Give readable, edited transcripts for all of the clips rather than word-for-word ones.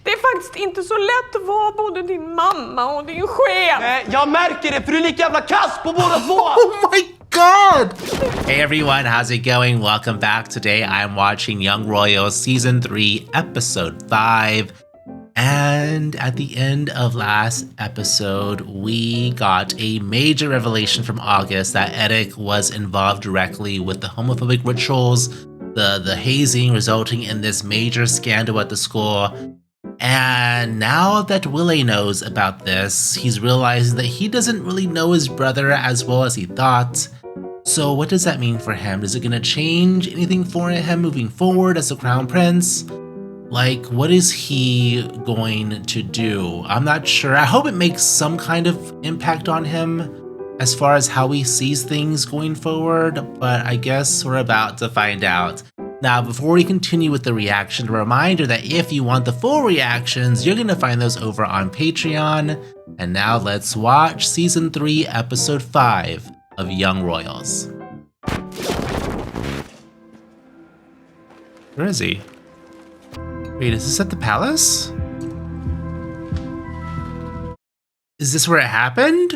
Det är faktiskt inte så lätt att vara både din mamma och din chef. Nej, jag märker det, för du är lika jävla kass på båda två! Oh my god! Hey everyone, how's it going? Welcome back. Today I'm watching Young Royals Season 3, Episode 5. And at the end of last episode, we got a major revelation from August that Eric was involved directly with the homophobic rituals, the hazing resulting in this major scandal at the school. And now that Willie knows about this, he's realizing that he doesn't really know his brother as well as he thought. So what does that mean for him? Is it going to change anything for him moving forward as the Crown Prince? Like, what is he going to do? I'm not sure. I hope it makes some kind of impact on him as far as how he sees things going forward, but I guess we're about to find out. Now, before we continue with the reaction, a reminder that if you want the full reactions, you're going to find those over on Patreon. And now let's watch Season 3, Episode 5 of Young Royals. Where is he? Wait, is this at the palace? Is this where it happened?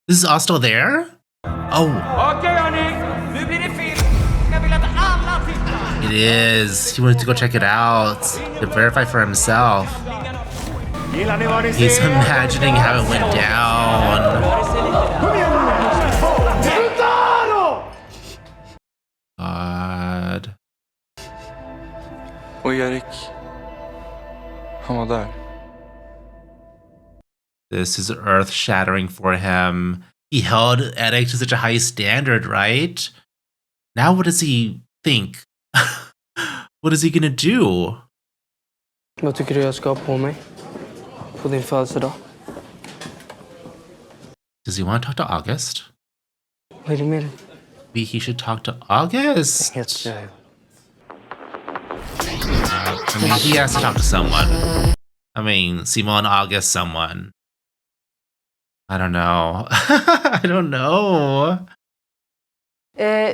This is all still there? Oh. Okej, hörni, nu blir det film. Jag vill att alla tittar. It is. He wanted to go check it out to verify for himself. Gillar ni vad ni He's ser? imagining how it went down. God. Och Erik, han var där. This is earth-shattering for him. He held Eric to such a high standard, right? Now what does he think? What is he gonna do? Vad tycker du jag ska ha på mig? På din födelsedag? Does he want to talk to August? Vad är det med dig? Maybe he should talk to August. Inget jag... I mean, he has to talk to someone. I mean, Simon, August, someone. I don't know. I don't know.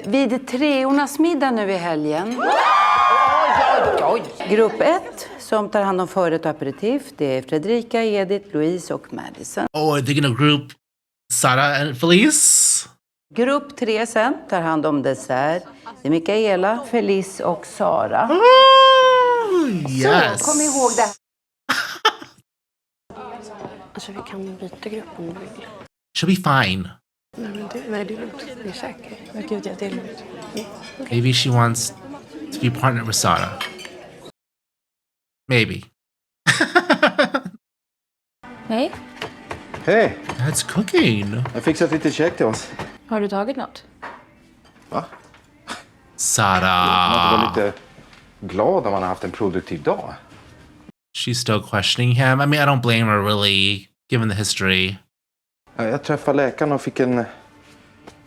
Vid treornas middag nu i helgen. Grupp 1 som tar hand om förrätt och aperitif. Det är Fredrika, Edith, Louise och Madison. Oh, are they gonna group Sara and Felice? Grupp 3 sen tar hand om dessert. Det är Mikaela, Felice och Sara. Oh, yes. Så, kom ihåg det. Alltså vi kan byta grupp om du vill. She'll be fine. Nej, det är lugnt. Det är säkert. Men gud, ja, det är lugnt. Maybe she wants to be partnered with Sara. Maybe. Hej. Hej! That's cooking. Jag har fixat lite käk till oss. Har du tagit något? Va? Sara. Man måste vara lite glad om man har haft en produktiv dag. She's still questioning him. I mean, I don't blame her really, given the history. Jag träffade läkaren och fick en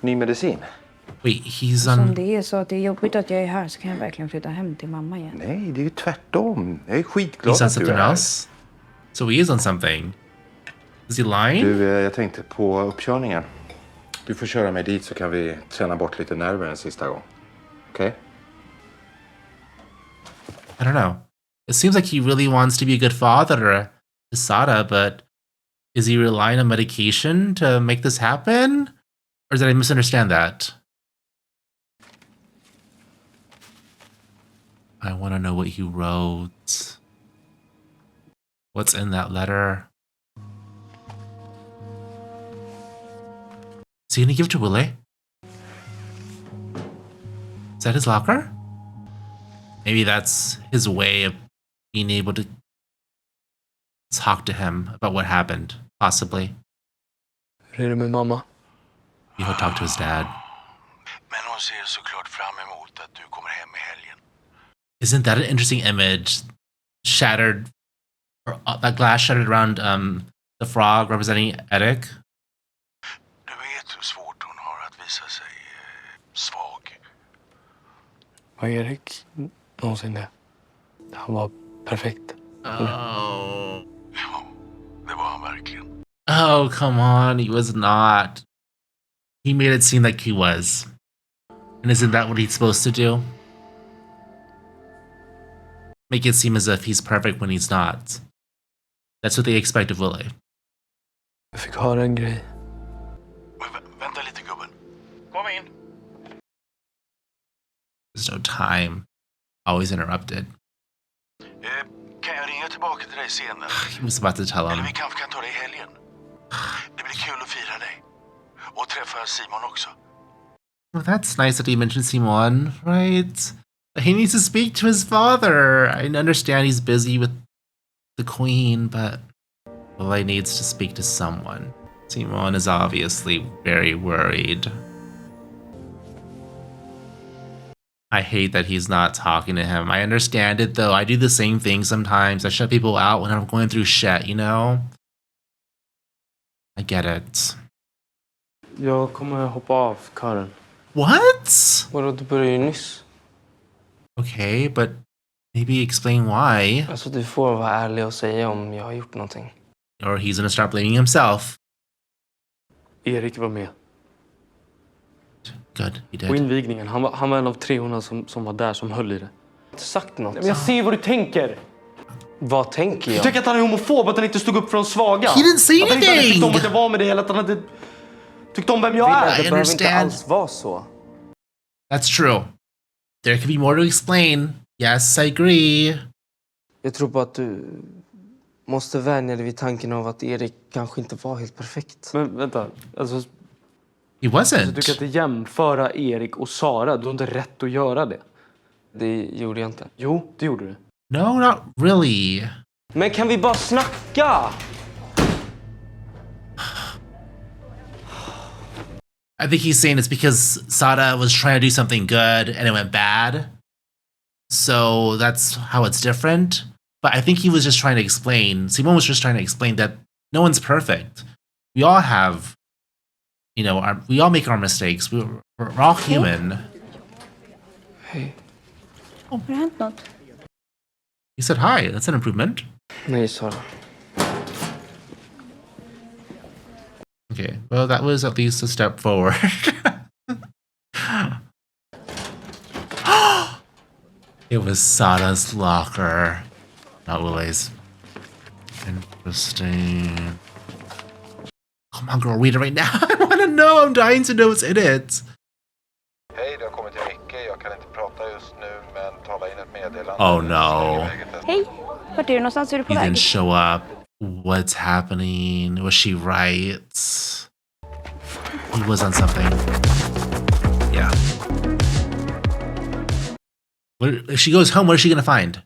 ny medicin. Wait, he's Om on... det är så att det är jobbigt att jag är här så kan jag verkligen flytta hem till mamma igen. Nej, det är ju tvärtom. Jag är skitglad He's on att du something är här. else? So he is on something. Is he lying? Du, jag tänkte på uppkörningen. Du får köra mig dit så kan vi träna bort lite nerver en sista gång. Okej? Okay? I don't know. It seems like he really wants to be a good father to Sara, but is he relying on medication to make this happen? Or did I misunderstand that? I want to know what he wrote. What's in that letter? Is he gonna give it to Willie? Is that his locker? Maybe that's his way of being able to talk to him about what happened, possibly. Hur är det med mamma? He'll talk to his dad. Men hon ser såklart fram emot att du kommer hem i helgen. Isn't that an interesting image? Shattered, or that glass shattered around the frog representing Eric. Du vet hur svårt hon har att visa sig svag. Var Erik någonsin det? Han var perfekt. Oh. Ja, det var han verkligen. Oh, come on. He was not. He made it seem like he was. And isn't that what he's supposed to do? make it seem as if he's perfect when he's not. That's what they expect of Willie. Jag fick höra en grej. Vänta lite gubben. Kom in. There's no time. Always interrupted. Kan jag ringa tillbaka till dig senare? He was about to tell Eller him. vi kanske kan ta det i helgen. Det blir kul att fira dig. Och träffa Simon också. Well, that's nice that he mentioned Simon, right? He needs to speak to his father. I understand he's busy with the queen, but Willie needs to speak to someone. Simon is obviously very worried. I hate that he's not talking to him. I understand it though. I do the same thing sometimes. I shut people out when I'm going through shit, you know? I get it. Jag kommer hoppa av kören. What? Vadå, du började ju nyss. Okay, but maybe explain why. Alltså du får vara ärlig och säga om jag har gjort någonting. Or he's gonna start blaming himself. Erik var med Good, he på did. invigningen. Han var en av 300 som var där som höll i det. Jag har inte sagt något. Men jag ser vad du tänker. Vad tänker jag? Du tänker att han är homofob, att han inte stod upp för de svaga? He didn't say att han inte hade tyckt om anything! att jag var med dig, eller att han hade tyckt om vem jag är? Det I behöver inte understand. alls vara så. That's true. There could be more to explain. Yes, I agree. Jag tror bara att du måste vänja dig vid tanken av att Erik kanske inte var helt perfekt. Men vänta, alltså He wasn't. du kan inte jämföra Erik och Sara. Du har inte rätt att göra det. Det gjorde jag inte. Jo, det gjorde du. No, not really. Men kan vi bara snacka? I think he's saying it's because Sada was trying to do something good and it went bad. So that's how it's different. But I think he was just trying to explain, Simon was just trying to explain that no one's perfect. We all have, you know, we all make our mistakes. We're all human. Hej. Har det hänt något? He said hi. That's an improvement. Nej, Sara. Okay, well, that was at least a step forward. It was Sada's locker, not Willie's. Interesting. Come on, girl, read it right now. I want to know. I'm dying to know what's in it. Hej, det har kommit till Micke. Jag kan inte prata just nu, men tala in ett meddelande. Oh no. Hej, vart är du någonstans? Är du på He väg? didn't show up. What's happening? Was she right? He was on something. Yeah. If she goes home, what is she gonna find?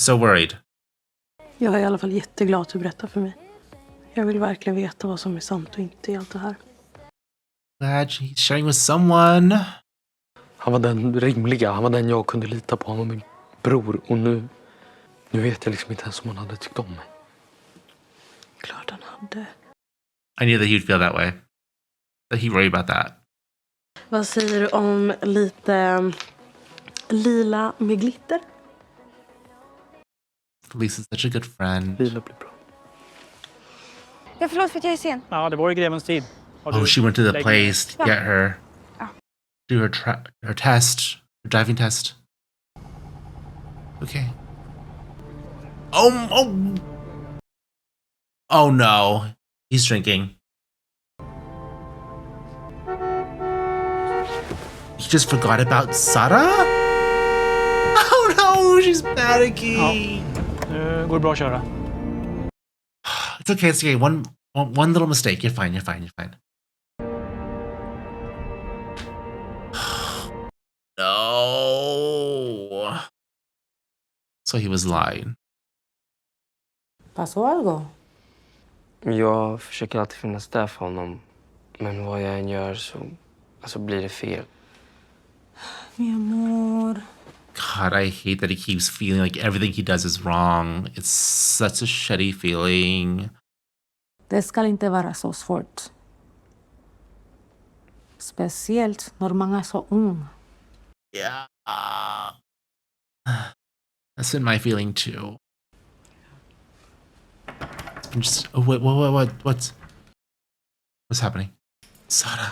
So worried. Jag är i alla fall jätteglad att du berättar för mig. Jag vill verkligen veta vad som är sant och inte i allt det här. Glad she's sharing with someone. Han var den rimliga. Han var den jag kunde lita på. Han var min bror. Och nu vet jag liksom inte ens om han hade tyckt om mig. Klart han hade. I knew that he'd feel that way. That he'd worry about that. Vad säger du om lite lila med glitter? Felice is such a good friend. Lila blir bra. Ja, förlåt för att jag är sen. Ja, det var ju grevens tid. Oh, she went to the place to get her. Do her test. Her driving test. Okay. Oh! Oh no. He's drinking. He just forgot about Sara? Oh no, she's panicking. Nu går det bra att köra. It's okay. One little mistake. You're fine. No. So he was lying. Pasó algo? Jag försöker alltid finnas där för honom. Men vad jag än gör så blir det fel. Mi amor. God, I hate that he keeps feeling like everything he does is wrong. It's such a shitty feeling. Det ska inte vara så svårt. Speciellt när man är så ung. Yeah. That's been my feeling too. It's been just what's happening? Sara.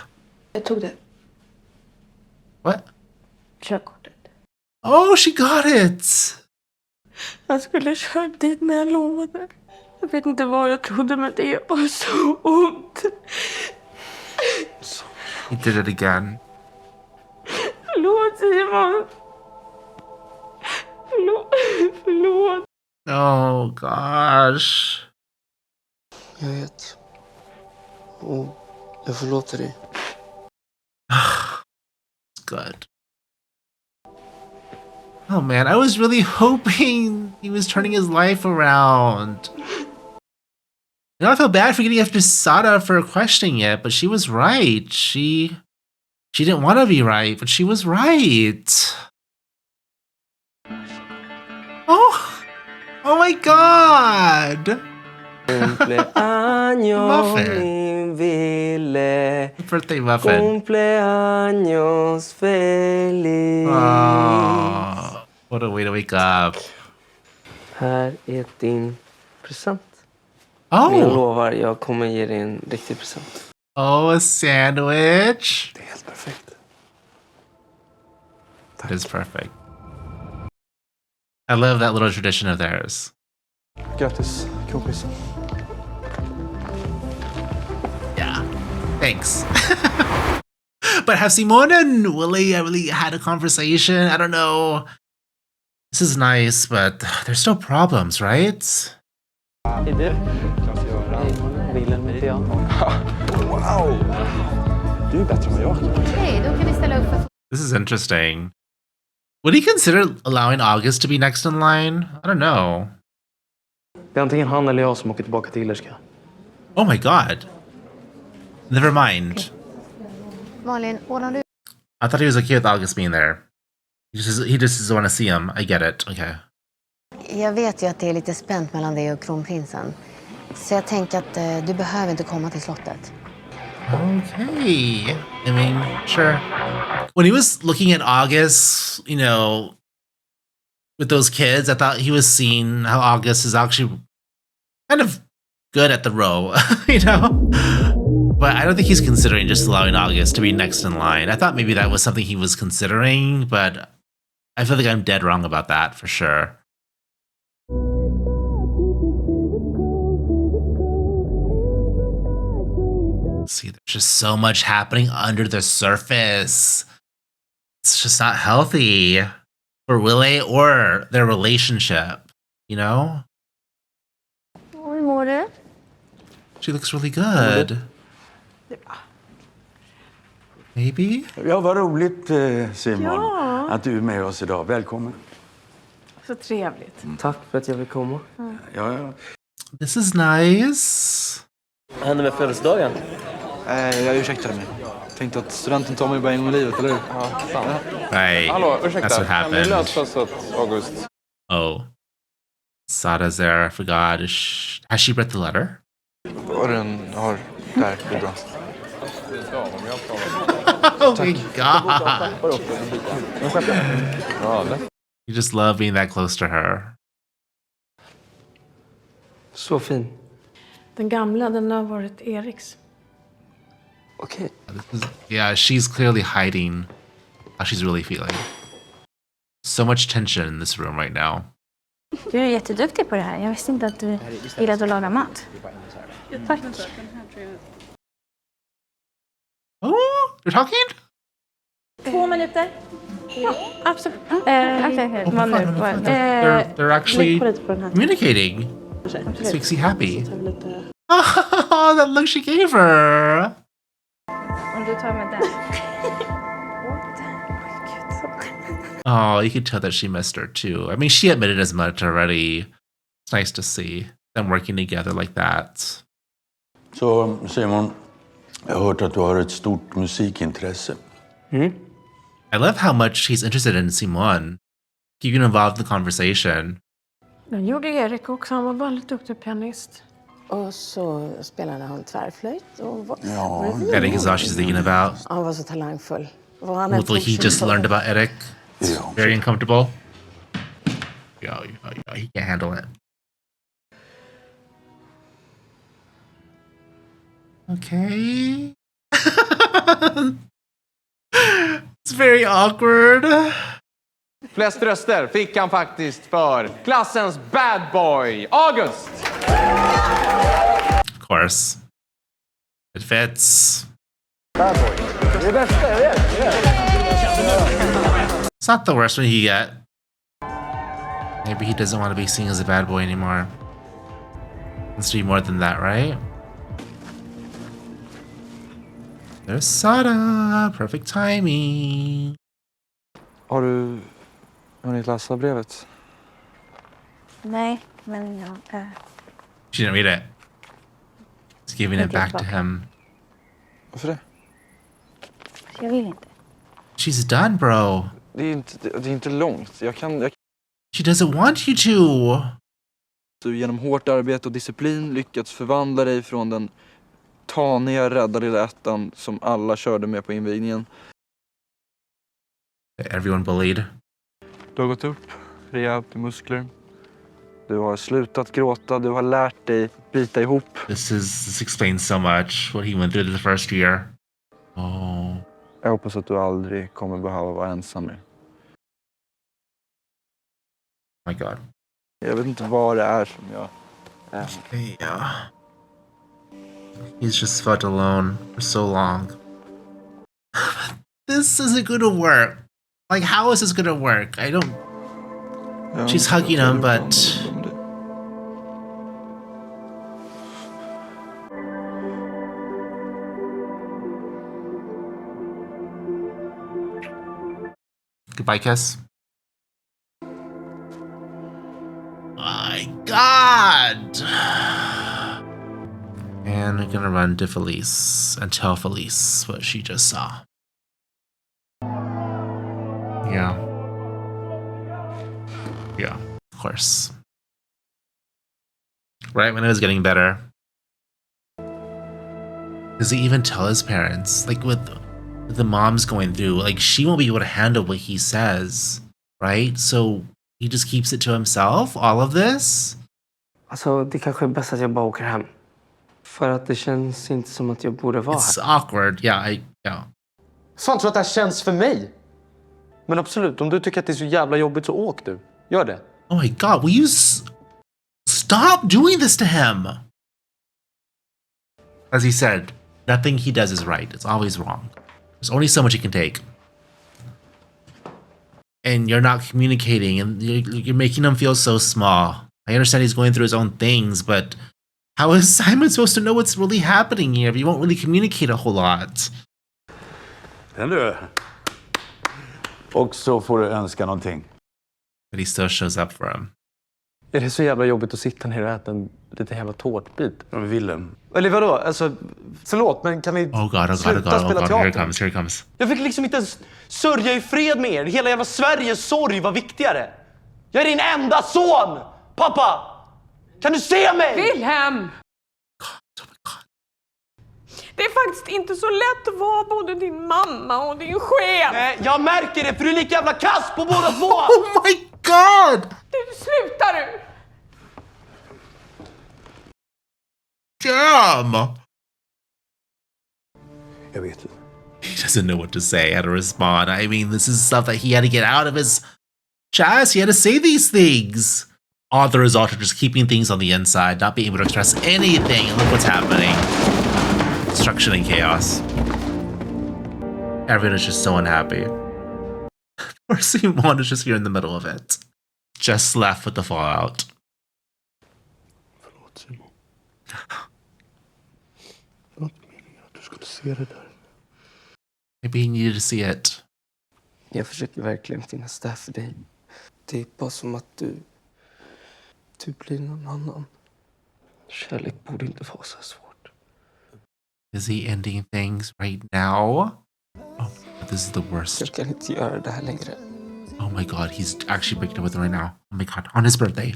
Jag tog det. What? Körkortet. Oh, she got it! Jag skulle köra dit men jag lovade. Jag vet inte vad jag trodde men det var så ont. He did it again. Förlåt Simon. Förlåt. Oh gosh. Jag vet. Och jag förlåter dig. Good. Oh man, I was really hoping he was turning his life around. You know, I feel bad for getting after Sara for questioning it, but she was right. She didn't want to be right, but she was right. Oh my god! Muffin. Min ville. Birthday muffin. Cumpleaños feliz. Oh, what a way to wake up. Här är din present. Jag Oh, lovar, jag kommer ge dig en riktig present. a sandwich. Det är helt perfekt. That is perfect. I love that little tradition of theirs. Grattis, kompisen. Yeah, thanks. But have Simone and Willie really had a conversation? I don't know. This is nice, but there's still problems, right? Är det? Wilhelm heter jag. Wow! Du är bättre än vad jag kan. Okej, då kan vi ställa upp för... This is interesting. Would he consider allowing August to be next in line? I don't know. Det är antingen han eller jag som åker tillbaka till Illerska. Oh my god. Never mind. Malin, ordnar du... I thought he was okay with August being there. He just doesn't want to see him. I get it. Okay. Jag vet ju att det är lite spänt mellan dig och kronprinsen. Så jag tänker att du behöver inte komma till slottet. Okay. I mean, sure. When he was looking at August, you know, with those kids, I thought he was seeing how August is actually kind of good at the row, you know? But I don't think he's considering just allowing August to be next in line. I thought maybe that was something he was considering, but I feel like I'm dead wrong about that for sure. See, there's just so much happening under the surface. It's just not healthy for Willie or their relationship, you know? Hur mår du? She looks really good. Maybe? Ja, vad roligt Simon Ja. att du är med oss idag. Välkommen. Så trevligt. Tack för att jag vill komma. Ja. This is nice. Vad händer med födelsedagen? Jag ursäktade mig. Tänkte att studenten tar mig bara en gång i livet, eller hur? Ja, fan. Right. Hallå, That's ursäkta. what Kan vi happened. lösa så att August... Oh. Sara's there. I forgot. Has she read the letter? Och den har... Där, det är bra. Oh my god. You just love being that close to her. Så fin. Den gamla, den har varit Eriks. Okej. Yeah, she's clearly hiding how she's really feeling. So much tension in this room right now. Du är jätteduktig på det här. Jag visste inte att du gillade att laga mat. Tack. Oh, you're talking? 2 minuter. Ja, absolut. Okej. Vad nu? They're actually Lägg på lite på den här. communicating. This Absolut. makes you happy. Så tar vi lite... Oh, that look she gave her. Om du tar med den. Oh, you could tell that she missed her too. I mean, she admitted as much already. It's nice to see them working together like that. Så Simon, jag har hört att du har ett stort musikintresse. I love how much he's interested in Simone, keeping involved in the conversation. Den gjorde Erik också. Han var väldigt duktig pianist. Och så spelade han tvärflöjt. Och var, Ja, I think is all she's thinking about. han var så talangfull. Var han Hopefully he just learned about Eric. ja. Very uncomfortable. Yeah, he can't handle it. Okay. It's very awkward. Flest röster fick han faktiskt för klassens bad boy, August. Of course. It fits. Bad boy. Det är bästa jag vet. It's not the worst one he get. Maybe he doesn't want to be seen as a bad boy anymore. Let's do more than that, right? There's Sara. Perfect timing. Har du hunnit läsa brevet? Nej, men ja. She didn't read it. He's giving it back to him. Varför det? Jag vill inte. She's done, bro. Det är inte långt. She doesn't want you to. Du genom hårt arbete och disciplin lyckats förvandla dig från den taniga, rädda lilla ettan som alla körde med på invigningen. Everyone bullied. Du har gått upp rejält i muskler. Du har slutat gråta. Du har lärt dig bita ihop. This explains so much what he went through the first year. Oh. Jag hoppas att du aldrig kommer behöva vara ensam mer. My God. Jag vet inte vad det är som jag är. Yeah. He's just felt alone for so long. This isn't gonna work. Like, how is this gonna work? I don't... She's hugging him, but... Goodbye, kiss. My God! And we're gonna run to Felice and tell Felice what she just saw. Yeah. Yeah, of course. Right when it was getting better. Does he even tell his parents? Like with the mom's going through, like she won't be able to handle what he says, right? So he just keeps it to himself, all of this? Alltså, det kanske är bäst att jag bara åker hem. För att det känns inte som att jag borde vara It's här. awkward, yeah. Fan, tror att det här känns för mig? Men absolut, om du tycker att det är så jävla jobbigt så åk du. Gör det. Oh my God, will you stop doing this to him? As he said, nothing he does is right. It's always wrong. There's only so much he can take. And you're not communicating, and you're making him feel so small. I understand he's going through his own things, but how is Simon supposed to know what's really happening here if you won't really communicate a whole lot? Den du. Och så får du önska någonting. But he still shows up for him. Är det så jävla jobbigt att sitta ner och äta en liten jävla tårtbit? Ja, men Wilhelm. Eller vadå? Alltså, förlåt, men kan vi Oh sluta God, spela teater? here it comes. Jag fick liksom inte ens sörja i fred med er. Hela jävla Sveriges sorg var viktigare. Jag är din enda son! Pappa! Kan du se mig? Wilhelm! Det är faktiskt inte så lätt att vara både din mamma och din chef. Nej, jag märker det, för du är lika jävla kass på båda två! Oh my God! Sluta du! Damn! Jag vet inte. He doesn't know what to say, how to respond. I mean, this is stuff that he had to get out of his chest. He had to say these things. All the result of just keeping things on the inside, not being able to express anything. And look what's happening. Destruction and chaos. Everyone is just so unhappy. Poor Simon is just here in the middle of it. Just left with the fallout. Förlåt, Simon. Det var inte meningen att du skulle se det där. Maybe he needed to see it. Jag försöker verkligen finnas där för dig. Det är bara som att du blir någon annan. Kärlek borde inte vara så svårt. Is he ending things right now? Oh, this is the worst. Jag kan inte göra det här längre. Oh my God, he's actually breaking up with her right now. Oh my God, on his birthday.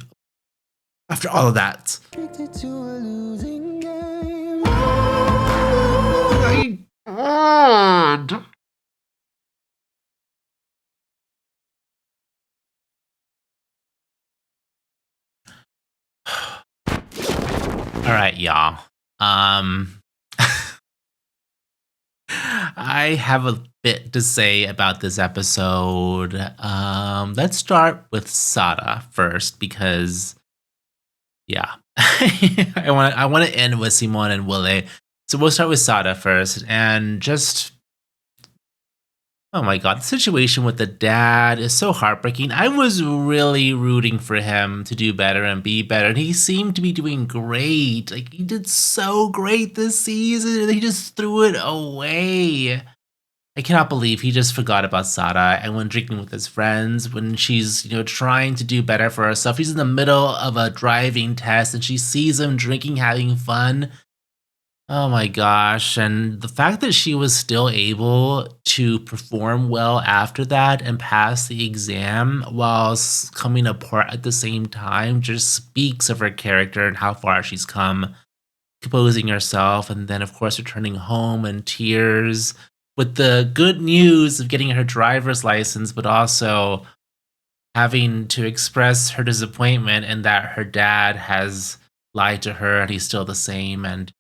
After all of that. My God. All right, y'all. I have a bit to say about this episode. Let's start with Sara first because, yeah, I want to end with Simon and Willie. So we'll start with Sara first, and just oh my god, the situation with the dad is so heartbreaking. I was really rooting for him to do better and be better, and he seemed to be doing great. Like, he did so great this season, and he just threw it away. I cannot believe he just forgot about Sara and went drinking with his friends when she's, trying to do better for herself. He's in the middle of a driving test, and she sees him drinking, having fun. Oh my gosh. And the fact that she was still able to perform well after that and pass the exam while coming apart at the same time just speaks of her character and how far she's come, composing herself, and then, of course, returning home in tears with the good news of getting her driver's license, but also having to express her disappointment in that her dad has lied to her and he's still the same. And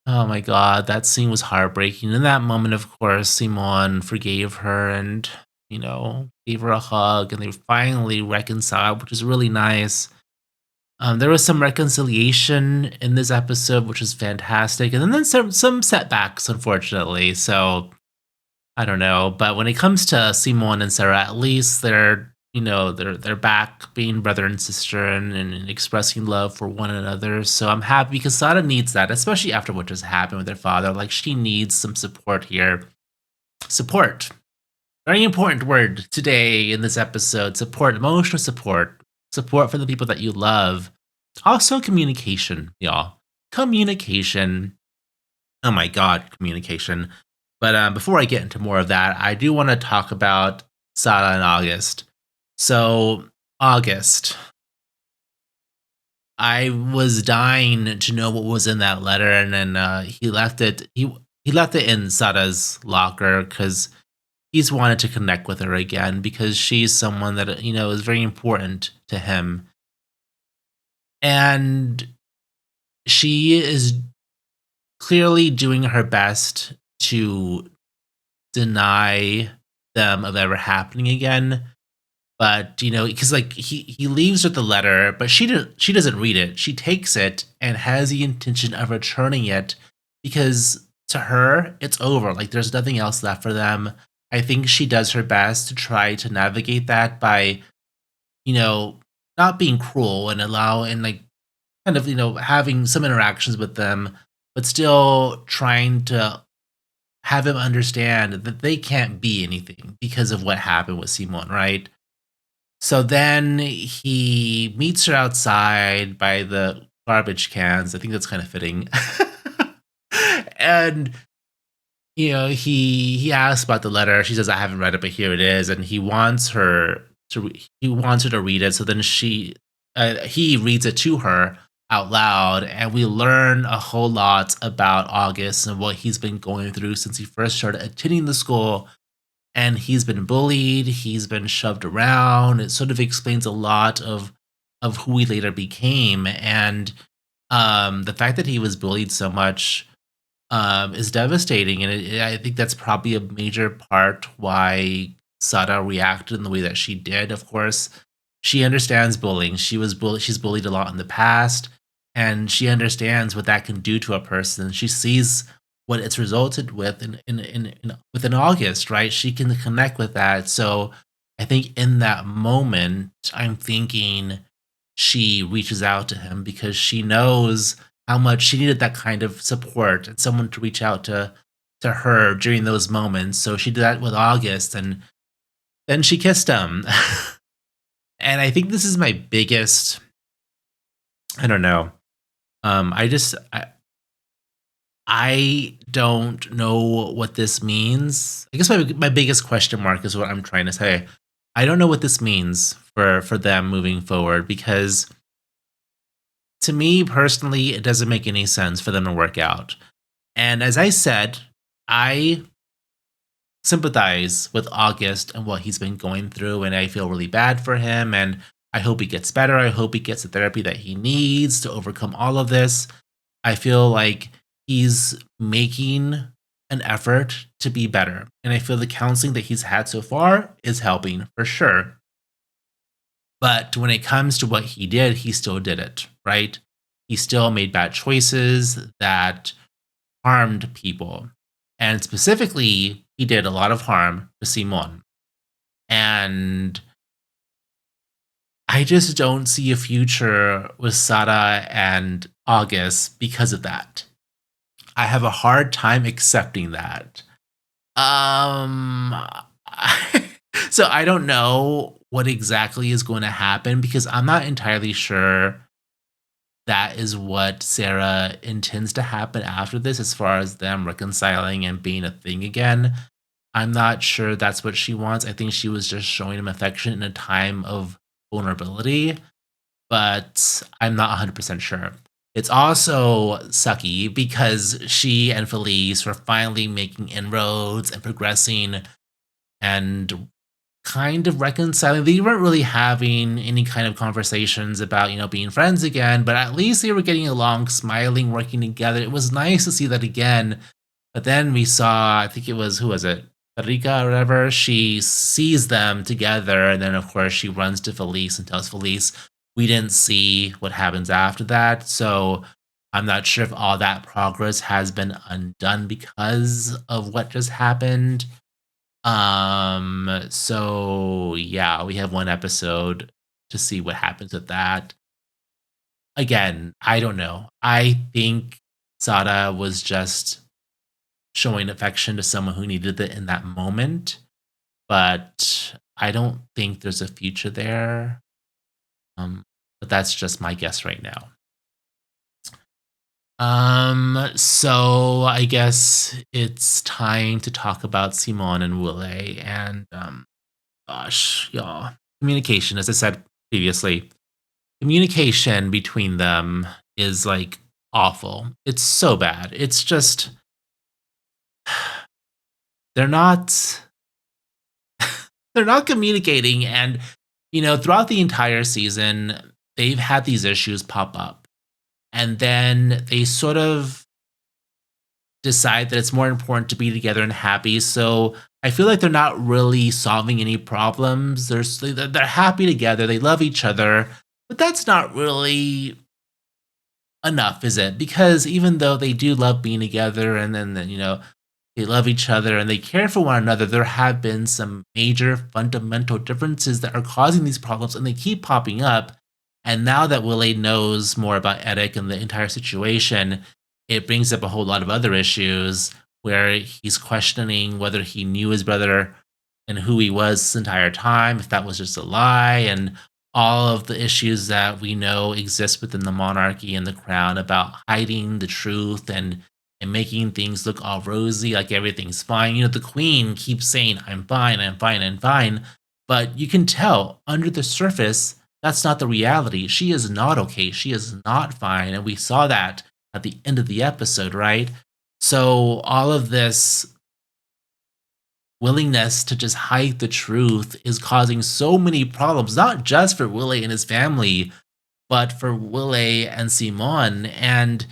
oh my god, that scene was heartbreaking. In that moment, of course, Simon forgave her and, gave her a hug, and they finally reconciled, which is really nice. There was some reconciliation in this episode, which was fantastic, and then some setbacks, unfortunately. So I don't know, but when it comes to Simon and Sara, at least they're back being brother and sister and expressing love for one another. So I'm happy because Sara needs that, especially after what just happened with her father. Like, she needs some support here. Support. Very important word today in this episode. Support, emotional support. Support for the people that you love. Also communication, y'all. Communication. Oh my god, communication. But before I get into more of that, I do want to talk about Sara and August. So, August. I was dying to know what was in that letter, and then he left it. He left it in Sara's locker because he's wanted to connect with her again because she's someone that is very important to him, and she is clearly doing her best to deny them of ever happening again. But, because he leaves with the letter, but she doesn't read it. She takes it and has the intention of returning it because to her, it's over. Like, there's nothing else left for them. I think she does her best to try to navigate that by, not being cruel and having some interactions with them, but still trying to have him understand that they can't be anything because of what happened with Simon, right? So then he meets her outside by the garbage cans. I think that's kind of fitting. And, he asks about the letter. She says, I haven't read it, but here it is. And he wants her to read it. So then he reads it to her out loud. And we learn a whole lot about August and what he's been going through since he first started attending the school. And he's been bullied, he's been shoved around. It sort of explains a lot of who he later became. And the fact that he was bullied so much is devastating. And I think that's probably a major part why Sara reacted in the way that she did. Of course, she understands bullying. She's bullied a lot in the past, and she understands what that can do to a person. She sees what it's resulted with within August, right? She can connect with that. So I think in that moment, I'm thinking she reaches out to him because she knows how much she needed that kind of support and someone to reach out to her during those moments. So she did that with August, and then she kissed him. And I think this is my biggest, I don't know. I don't know what this means. I guess my biggest question mark is what I'm trying to say. I don't know what this means for them moving forward, because to me personally, it doesn't make any sense for them to work out. And as I said, I sympathize with August and what he's been going through, and I feel really bad for him, and I hope he gets better. I hope he gets the therapy that he needs to overcome all of this. I feel like he's making an effort to be better. And I feel the counseling that he's had so far is helping for sure. But when it comes to what he did, he still did it, right? He still made bad choices that harmed people. And specifically, he did a lot of harm to Simon. And I just don't see a future with Sara and August because of that. I have a hard time accepting that. So I don't know what exactly is going to happen because I'm not entirely sure that is what Sara intends to happen after this as far as them reconciling and being a thing again. I'm not sure that's what she wants. I think she was just showing him affection in a time of vulnerability, but I'm not 100% sure. It's also sucky because she and Felice were finally making inroads and progressing and kind of reconciling. They weren't really having any kind of conversations about, being friends again, but at least they were getting along, smiling, working together. It was nice to see that again. But then we saw, I think it was, who was it? Rika or whatever. She sees them together, and then of course she runs to Felice and tells Felice, we didn't see what happens after that. So I'm not sure if all that progress has been undone because of what just happened. So yeah, we have one episode to see what happens with that. Again, I don't know. I think Sara was just showing affection to someone who needed it in that moment, but I don't think there's a future there. But that's just my guess right now. So I guess it's time to talk about Simon and Willie. And gosh, y'all, communication, as I said previously, communication between them is like awful. It's so bad. It's just they're not communicating, and throughout the entire season they've had these issues pop up, and then they sort of decide that it's more important to be together and happy. So I feel like they're not really solving any problems. They're happy together, they love each other, but that's not really enough, is it? Because even though they do love being together, and then they love each other and they care for one another, there have been some major fundamental differences that are causing these problems, and they keep popping up. And now that Willie knows more about Eric and the entire situation, it brings up a whole lot of other issues where he's questioning whether he knew his brother and who he was this entire time, if that was just a lie, and all of the issues that we know exist within the monarchy and the crown about hiding the truth and making things look all rosy, like everything's fine. The queen keeps saying, I'm fine, I'm fine, I'm fine. But you can tell under the surface, that's not the reality. She is not okay. She is not fine. And we saw that at the end of the episode, right? So all of this willingness to just hide the truth is causing so many problems, not just for Willie and his family, but for Willie and Simon. And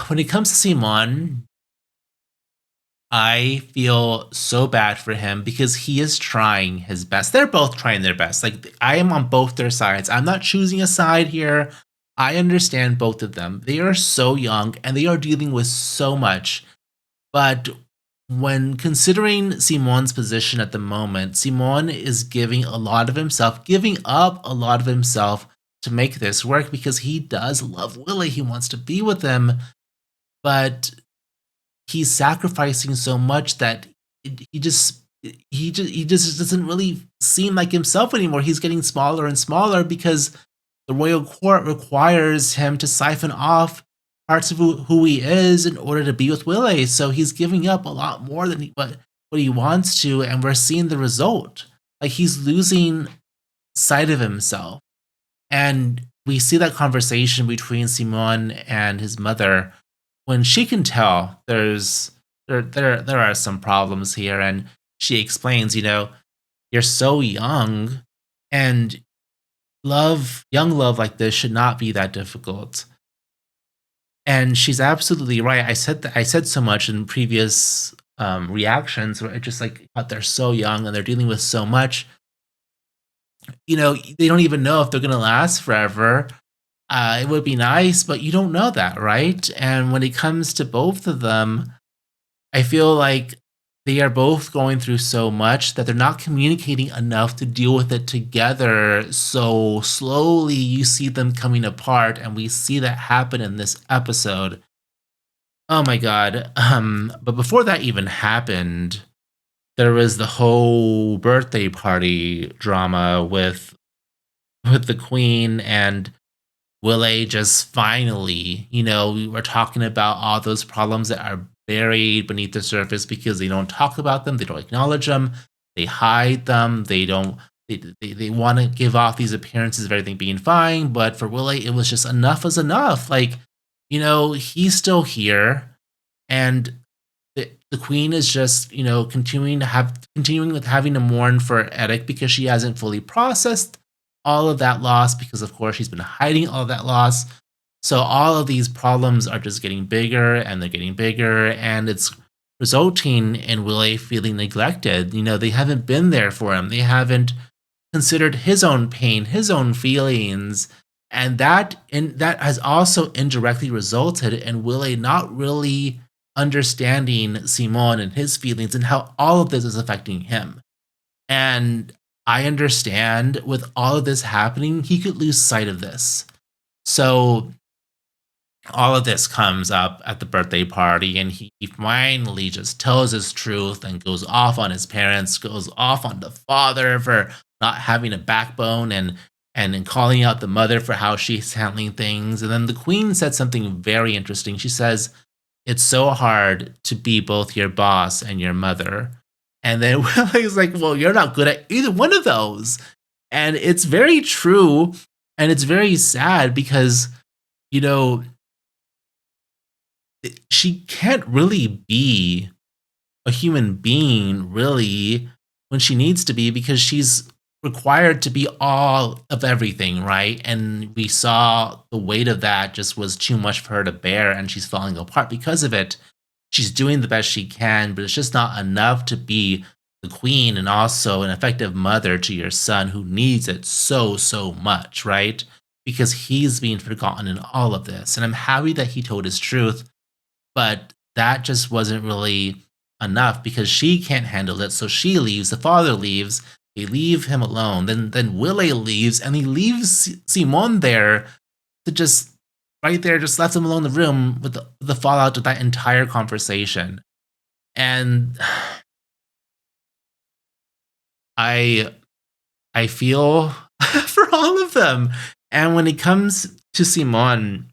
when it comes to Simon, I feel so bad for him because he is trying his best. They're both trying their best. Like, I am on both their sides. I'm not choosing a side here. I understand both of them. They are so young and they are dealing with so much. But when considering Simon's position at the moment, Simon is giving a lot of himself, giving up a lot of himself to make this work because he does love Willie. He wants to be with him, but he's sacrificing so much that he just doesn't really seem like himself anymore. He's getting smaller and smaller because the royal court requires him to siphon off parts of who he is in order to be with Willie. So he's giving up a lot more than what he wants to, and we're seeing the result. Like, he's losing sight of himself. And we see that conversation between Simon and his mother when she can tell there are some problems here, and she explains, you're so young, and young love like this should not be that difficult. And she's absolutely right. I said so much in previous reactions where it just like, but they're so young and they're dealing with so much. You know, they don't even know if they're going to last forever. It would be nice, but you don't know that, right? And when it comes to both of them, I feel like they are both going through so much that they're not communicating enough to deal with it together. So slowly you see them coming apart, and we see that happen in this episode. Oh my god. But before that even happened, there was the whole birthday party drama with the queen and Willie just finally, you know, we were talking about all those problems that are buried beneath the surface because they don't talk about them, they don't acknowledge them, they hide them, they want to give off these appearances of everything being fine, but for Willie, it was just enough is enough. Like, you know, he's still here, and the queen is just, you know, continuing with having to mourn for Eric because she hasn't fully processed all of that loss, because of course she's been hiding all of that loss. So all of these problems are just getting bigger and they're getting bigger, and it's resulting in Willie feeling neglected. You know, they haven't been there for him. They haven't considered his own pain, his own feelings, and that has also indirectly resulted in Willie not really understanding Simon and his feelings and how all of this is affecting him. And I understand with all of this happening, he could lose sight of this. So all of this comes up at the birthday party, and he finally just tells his truth and goes off on his parents, goes off on the father for not having a backbone, and calling out the mother for how she's handling things. And then the queen said something very interesting. She says, "It's so hard to be both your boss and your mother." And then Willie's like, well, you're not good at either one of those. And it's very true. And it's very sad because, you know, she can't really be a human being, really, when she needs to be, because she's required to be all of everything, right? And we saw the weight of that just was too much for her to bear, and she's falling apart because of it. She's doing the best she can, but it's just not enough to be the queen and also an effective mother to your son who needs it so, so much, right? Because he's being forgotten in all of this. And I'm happy that he told his truth, but that just wasn't really enough because she can't handle it. So she leaves, the father leaves, they leave him alone. Then Willie leaves, and he leaves Simon there to just right there, just left him alone in the room with the fallout of that entire conversation. And I feel for all of them. And when it comes to Simon,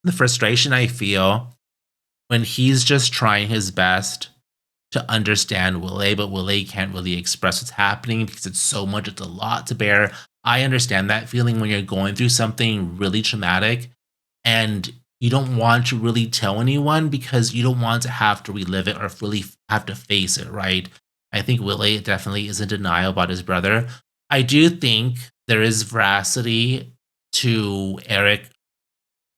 the frustration I feel when he's just trying his best to understand Willie, but Willie can't really express what's happening because it's so much, it's a lot to bear. I understand that feeling when you're going through something really traumatic and you don't want to really tell anyone because you don't want to have to relive it or really have to face it, right? I think Willie definitely is in denial about his brother. I do think there is veracity to Eric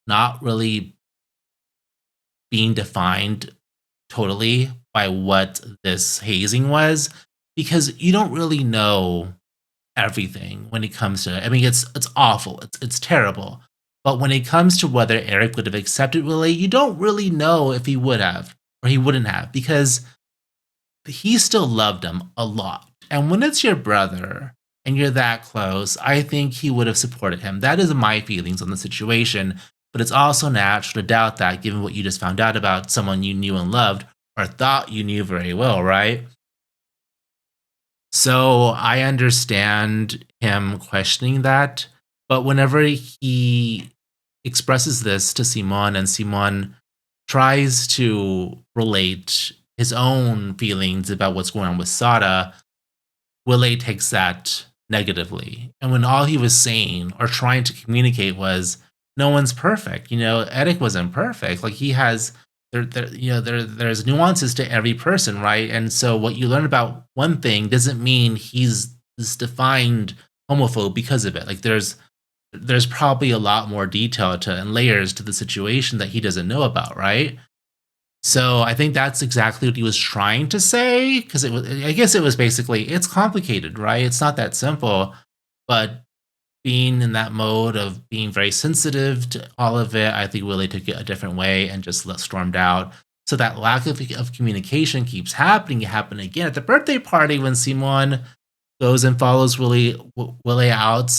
not really being defined totally by what this hazing was, because you don't really know everything when it comes to it. I mean, it's awful. It's terrible. But when it comes to whether Eric would have accepted Willie, you don't really know if he would have or he wouldn't have, because he still loved him a lot. And when it's your brother and you're that close, I think he would have supported him. That is my feelings on the situation. But it's also natural to doubt that given what you just found out about someone you knew and loved or thought you knew very well, right? So I understand him questioning that. But whenever he expresses this to Simon and Simon tries to relate his own feelings about what's going on with Sara, Willie takes that negatively. And when all he was saying or trying to communicate was, no one's perfect. You know, Eric wasn't perfect. Like he has, there's nuances to every person, right? And so what you learn about one thing doesn't mean he's this defined homophobe because of it. Like there's there's probably a lot more detail and layers to the situation that he doesn't know about, right? So I think that's exactly what he was trying to say, because I guess it was basically, it's complicated, right? It's not that simple, but being in that mode of being very sensitive to all of it, I think Willie took it a different way and just stormed out. So that lack of communication keeps happening. It happened again at the birthday party when Simon goes and follows Willie out,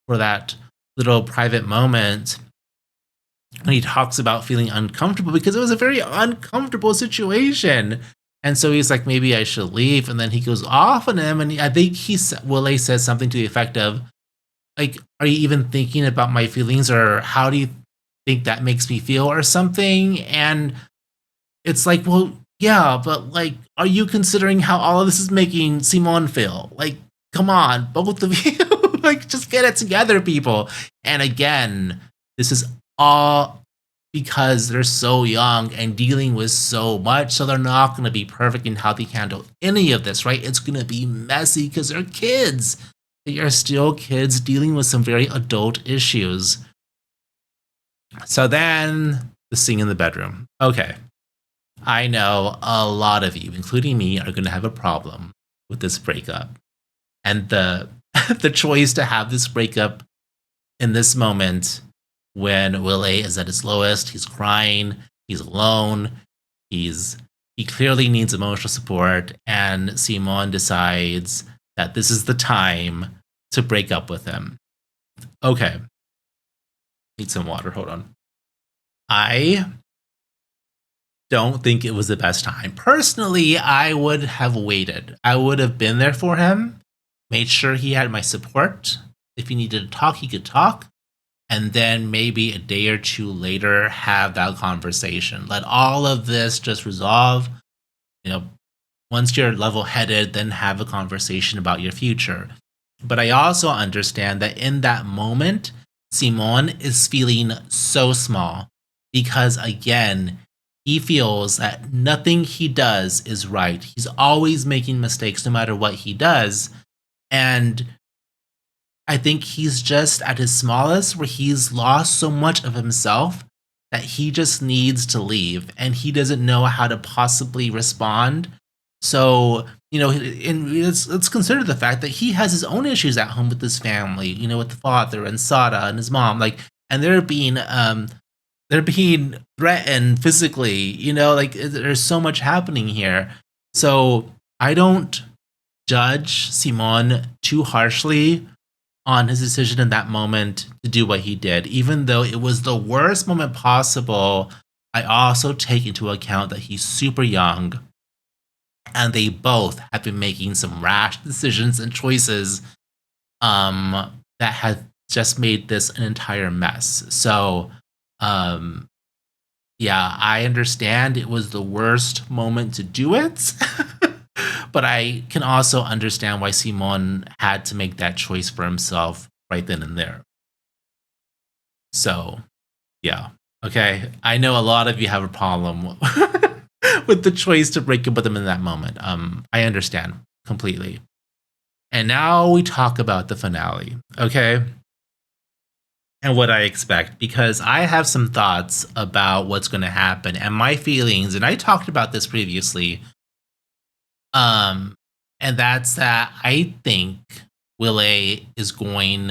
for that little private moment. And he talks about feeling uncomfortable because it was a very uncomfortable situation. And so he's like, maybe I should leave. And then he goes off on him. And I think Willie says something to the effect of, like, are you even thinking about my feelings, or how do you think that makes me feel, or something? And it's like, well, yeah, but like, are you considering how all of this is making Simon feel? Like, come on, both of you, like, just get it together, people. And again, this is all because they're so young and dealing with so much, so they're not going to be perfect in how they handle any of this, right? It's going to be messy because they're kids. They are still kids dealing with some very adult issues. So then the scene in the bedroom. Okay. I know a lot of you, including me, are going to have a problem with this breakup. And the choice to have this breakup in this moment when Willie is at his lowest, he's crying, he's alone, he clearly needs emotional support, and Simon decides that this is the time to break up with him. Okay. Need some water, hold on. I don't think it was the best time. Personally, I would have waited. I would have been there for him, made sure he had my support. If he needed to talk, he could talk. And then maybe a day or two later, have that conversation. Let all of this just resolve. Once you're level-headed, then have a conversation about your future. But I also understand that in that moment, Simon is feeling so small because, again, he feels that nothing he does is right. He's always making mistakes no matter what he does. And I think he's just at his smallest, where he's lost so much of himself that he just needs to leave, and he doesn't know how to possibly respond. So, let's consider the fact that he has his own issues at home with his family, with the father and Sara and his mom, and they're being threatened physically, there's so much happening here. So I don't judge Simon too harshly on his decision in that moment to do what he did. Even though it was the worst moment possible, I also take into account that he's super young and they both have been making some rash decisions and choices that have just made this an entire mess. So, yeah, I understand it was the worst moment to do it. But I can also understand why Simon had to make that choice for himself right then and there. So, yeah. Okay. I know a lot of you have a problem with the choice to break up with him in that moment. I understand completely. And now we talk about the finale. Okay. And what I expect, because I have some thoughts about what's going to happen and my feelings. And I talked about this previously. And that's that I think Willie is going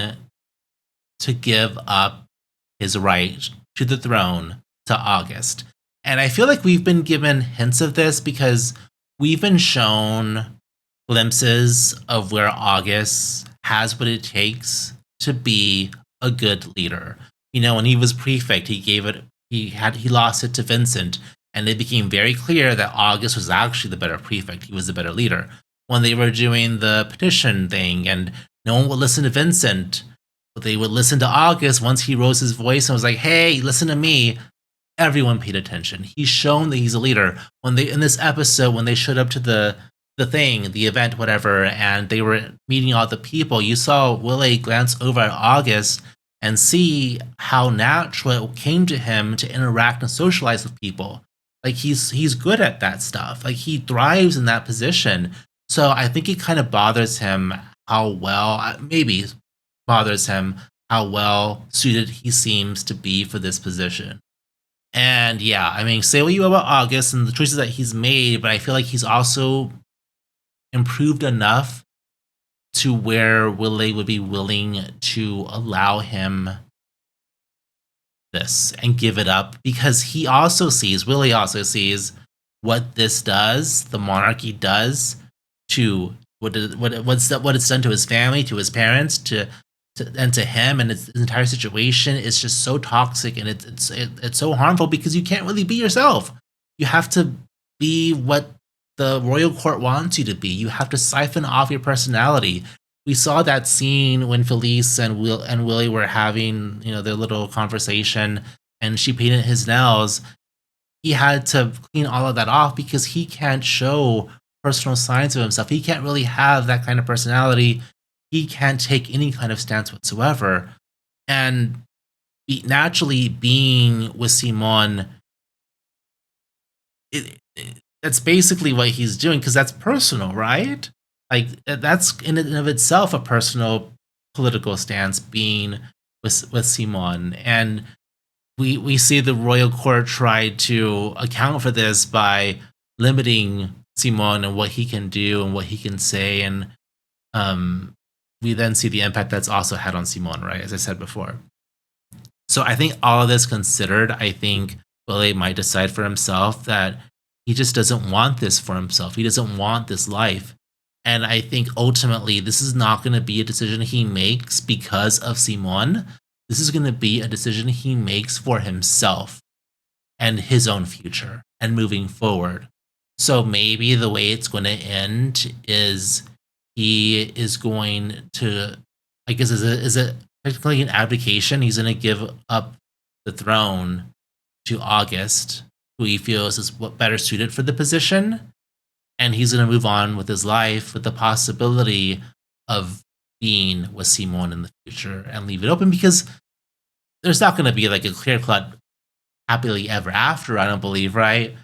to give up his right to the throne to August. And I feel like we've been given hints of this because we've been shown glimpses of where August has what it takes to be a good leader. When he was prefect, he lost it to Vincent. And it became very clear that August was actually the better prefect. He was the better leader. When they were doing the petition thing and no one would listen to Vincent, but they would listen to August once he rose his voice and was like, hey, listen to me. Everyone paid attention. He's shown that he's a leader. In this episode, when they showed up to the event, whatever, and they were meeting all the people, you saw Willie glance over at August and see how natural it came to him to interact and socialize with people. Like he's good at that stuff. Like he thrives in that position. So I think it kind of bothers him how how well suited he seems to be for this position. And yeah, I mean, say what you will about August and the choices that he's made, but I feel like he's also improved enough to where Willie would be willing to allow him this and give it up, because Willie also sees what this does, the monarchy does to what it's done to his family, to his parents, and to him, and his entire situation is just so toxic, and it's so harmful because you can't really be yourself. You have to be what the royal court wants you to be. You have to siphon off your personality. We saw that scene when Felice and Willie were having, their little conversation, and she painted his nails. He had to clean all of that off because he can't show personal signs of himself. He can't really have that kind of personality. He can't take any kind of stance whatsoever. And naturally being with Simon, that's basically what he's doing, because that's personal, right? Like, that's in and of itself a personal political stance, being with Simon. And we see the royal court try to account for this by limiting Simon and what he can do and what he can say. And we then see the impact that's also had on Simon, right? As I said before. So I think all of this considered, I think Willie might decide for himself that he just doesn't want this for himself. He doesn't want this life. And I think ultimately this is not going to be a decision he makes because of Simon. This is going to be a decision he makes for himself and his own future and moving forward. So maybe the way it's going to end is he is going to, I guess, is it technically an abdication? He's going to give up the throne to August, who he feels is better suited for the position. And he's going to move on with his life with the possibility of being with Simon in the future and leave it open, because there's not going to be like a clear-cut happily ever after, I don't believe, right?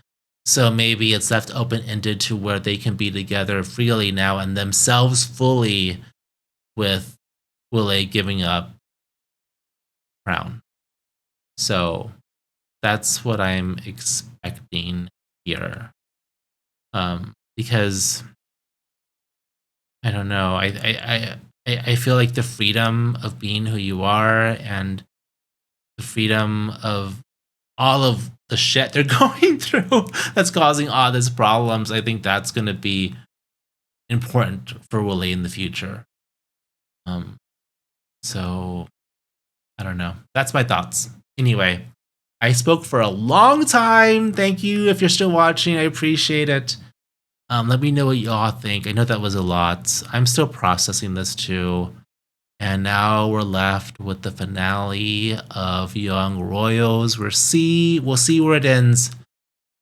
So maybe it's left open-ended to where they can be together freely now and themselves fully, with Willie giving up crown. So that's what I'm expecting here. Because I don't know, I feel like the freedom of being who you are and the freedom of all of the shit they're going through that's causing all these problems, I think that's going to be important for Willie in the future. So I don't know. That's my thoughts. Anyway, I spoke for a long time. Thank you if you're still watching. I appreciate it. Let me know what y'all think. I know that was a lot. I'm still processing this too. And now we're left with the finale of Young Royals. We'll see where it ends.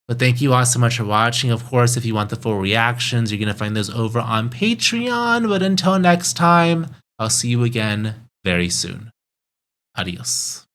But thank you all so much for watching. Of course, if you want the full reactions, you're going to find those over on Patreon. But until next time, I'll see you again very soon. Adios.